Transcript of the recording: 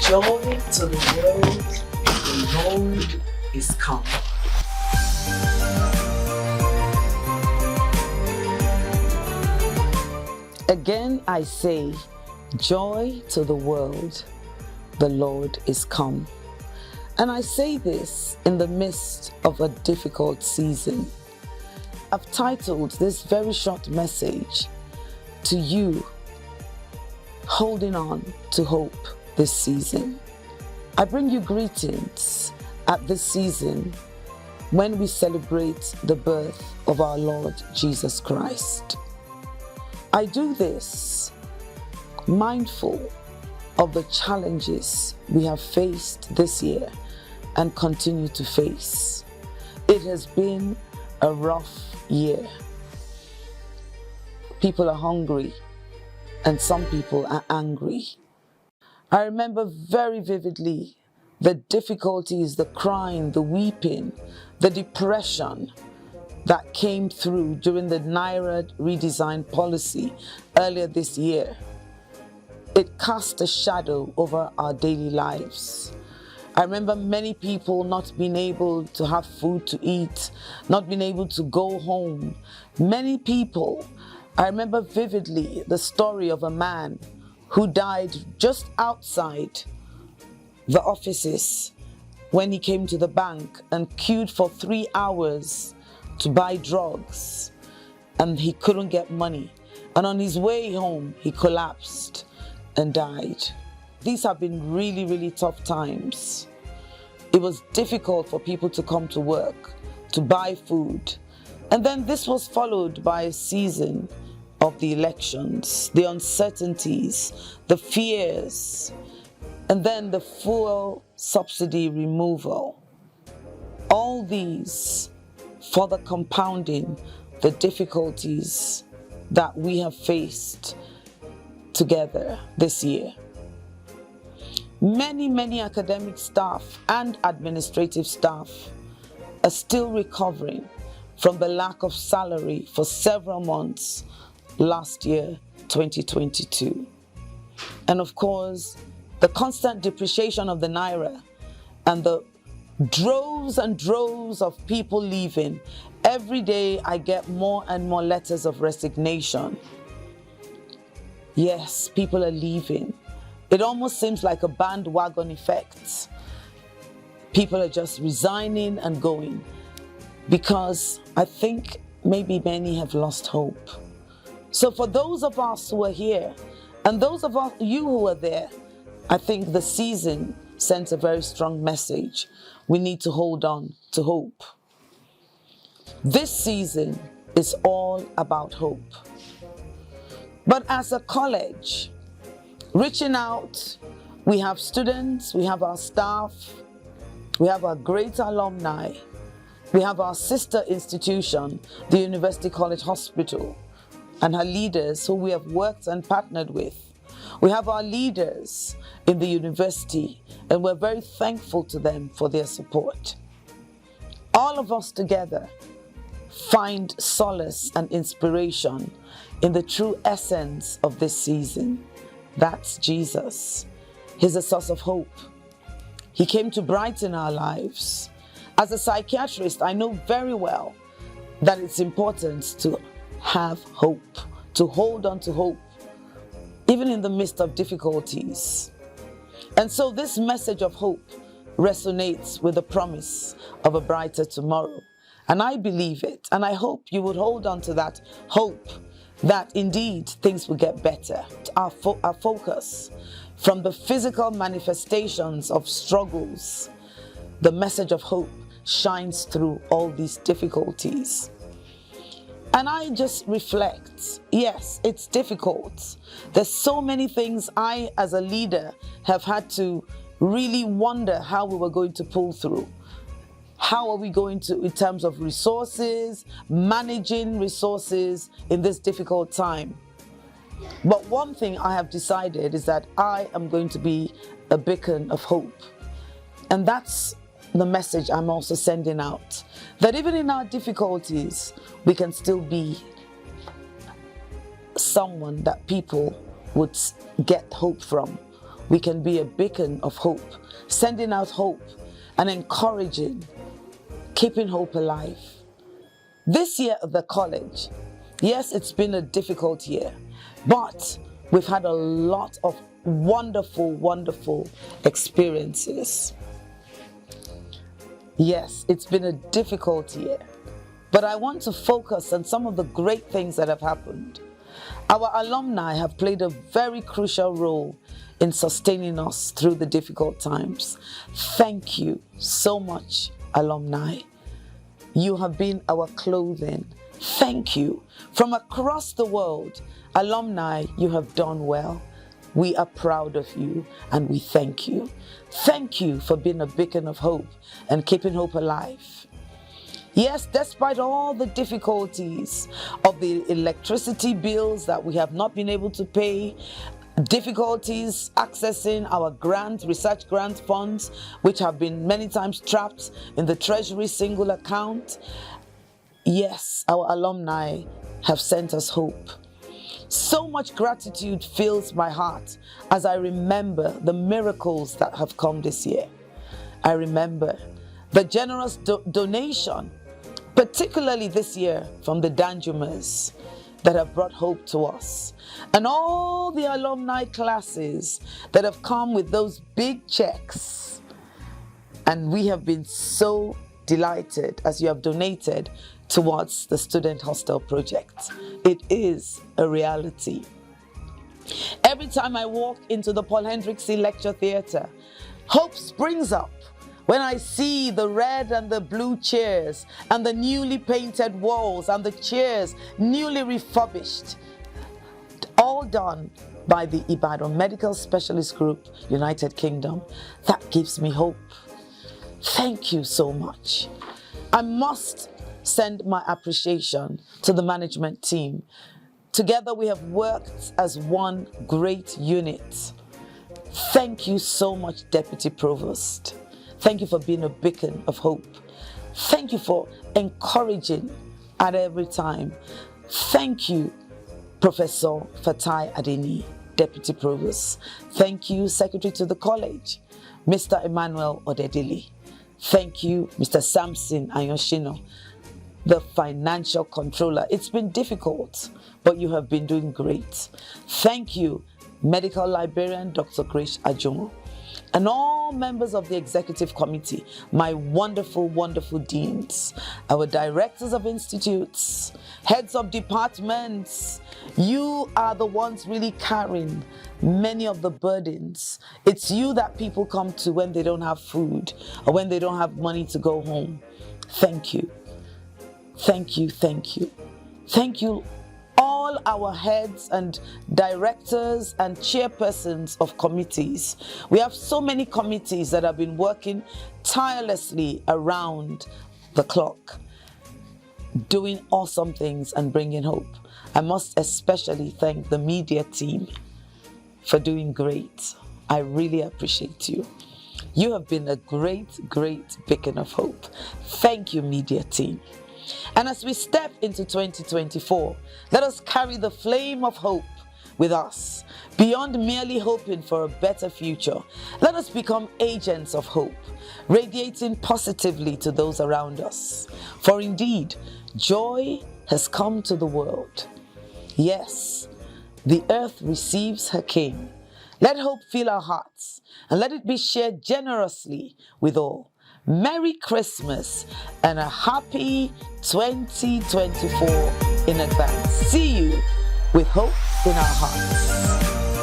Joy to the world, the Lord is come. Again I say, joy to the world, the Lord is come. And I say this in the midst of a difficult season. I've titled this very short message to you, holding on to hope this season. I bring you greetings at this season when we celebrate the birth of our Lord Jesus Christ. I do this mindful of the challenges we have faced this year and continue to face. It has been a rough year. People are hungry and some people are angry. I remember very vividly the difficulties, the crying, the weeping, the depression that came through during the Naira redesign policy earlier this year. It cast a shadow over our daily lives. I remember many people not being able to have food to eat, not being able to go home. Many people, I remember vividly the story of a man who died just outside the offices when he came to the bank and queued for 3 hours to buy drugs, and he couldn't get money. And on his way home, he collapsed and died. These have been really, really tough times. It was difficult for people to come to work, to buy food. And then this was followed by a season of the elections, the uncertainties, the fears, and then the fuel subsidy removal. All these further compounding the difficulties that we have faced together this year. Many academic staff and administrative staff are still recovering from the lack of salary for several months last year, 2022. And of course, the constant depreciation of the Naira and the droves and droves of people leaving. Every day I get more and more letters of resignation. Yes, people are leaving. It almost seems like a bandwagon effect. People are just resigning and going because I think maybe many have lost hope. So for those of us who are here and those of you who are there, I think the season sends a very strong message. We need to hold on to hope. This season is all about hope. But as a college, reaching out, we have students, we have our staff, we have our great alumni, we have our sister institution, the University College Hospital, and her leaders who we have worked and partnered with. We have our leaders in the university, and we're very thankful to them for their support. All of us together find solace and inspiration in the true essence of this season. That's Jesus. He's a source of hope. He came to brighten our lives. As a psychiatrist, I know very well that it's important to have hope, to hold on to hope, even in the midst of difficulties. And so this message of hope resonates with the promise of a brighter tomorrow. And I believe it, and I hope you would hold on to that hope that indeed things will get better. Our focus from the physical manifestations of struggles, the message of hope shines through all these difficulties. And I just reflect, yes, it's difficult. There's so many things I, as a leader, have had to really wonder how we were going to pull through. How are we going to, in terms of resources, managing resources in this difficult time? But one thing I have decided is that I am going to be a beacon of hope. And that's the message I'm also sending out. That even in our difficulties, we can still be someone that people would get hope from. we can be a beacon of hope, sending out hope and encouraging, keeping hope alive. This year at the college, yes, it's been a difficult year, but we've had a lot of wonderful, wonderful experiences. Yes, it's been a difficult year, but I want to focus on some of the great things that have happened. Our alumni have played a very crucial role in sustaining us through the difficult times. Thank you so much, alumni. You have been our clothing. Thank you. From across the world, alumni, you have done well. We are proud of you and we thank you. Thank you for being a beacon of hope and keeping hope alive. Yes, despite all the difficulties of the electricity bills that we have not been able to pay, difficulties accessing our grant, research grant funds, which have been many times trapped in the Treasury single account, yes, our alumni have sent us hope. So much gratitude fills my heart as I remember the miracles that have come this year. I remember the generous donation, particularly this year from the Danjumers, that have brought hope to us. And all the alumni classes that have come with those big checks. And we have been so delighted as you have donated towards the Student Hostel project. It is a reality. Every time I walk into the Paul Hendrickson Lecture Theatre, hope springs up when I see the red and the blue chairs and the newly painted walls and the chairs newly refurbished, all done by the Ibadan Medical Specialist Group, United Kingdom. That gives me hope. Thank you so much. I must send my appreciation to the management team. Together we have worked as one great unit. Thank you so much, Deputy Provost. Thank you for being a beacon of hope. Thank you for encouraging at every time. Thank you, Professor Fatai Adeni, Deputy Provost. Thank you, Secretary to the College, Mr. Emmanuel Odedili. Thank you, Mr. Samson Ayoshino, the Financial Controller. It's been difficult, but you have been doing great. Thank you, Medical Librarian Dr. Grace Ajomo, and all members of the Executive Committee, my wonderful, wonderful deans, our directors of institutes, heads of departments. You are the ones really carrying many of the burdens. It's you that people come to when they don't have food or when they don't have money to go home. Thank you. Thank you, thank you. Thank you, all our heads and directors and chairpersons of committees. We have so many committees that have been working tirelessly around the clock, doing awesome things and bringing hope. I must especially thank the media team for doing great. I really appreciate you. You have been a great, great beacon of hope. Thank you, media team. And as we step into 2024, let us carry the flame of hope with us. Beyond merely hoping for a better future, let us become agents of hope, radiating positively to those around us. For indeed, joy has come to the world. Yes, the earth receives her King. Let hope fill our hearts, and let it be shared generously with all. Merry Christmas and a happy 2024 in advance. See you with hope in our hearts.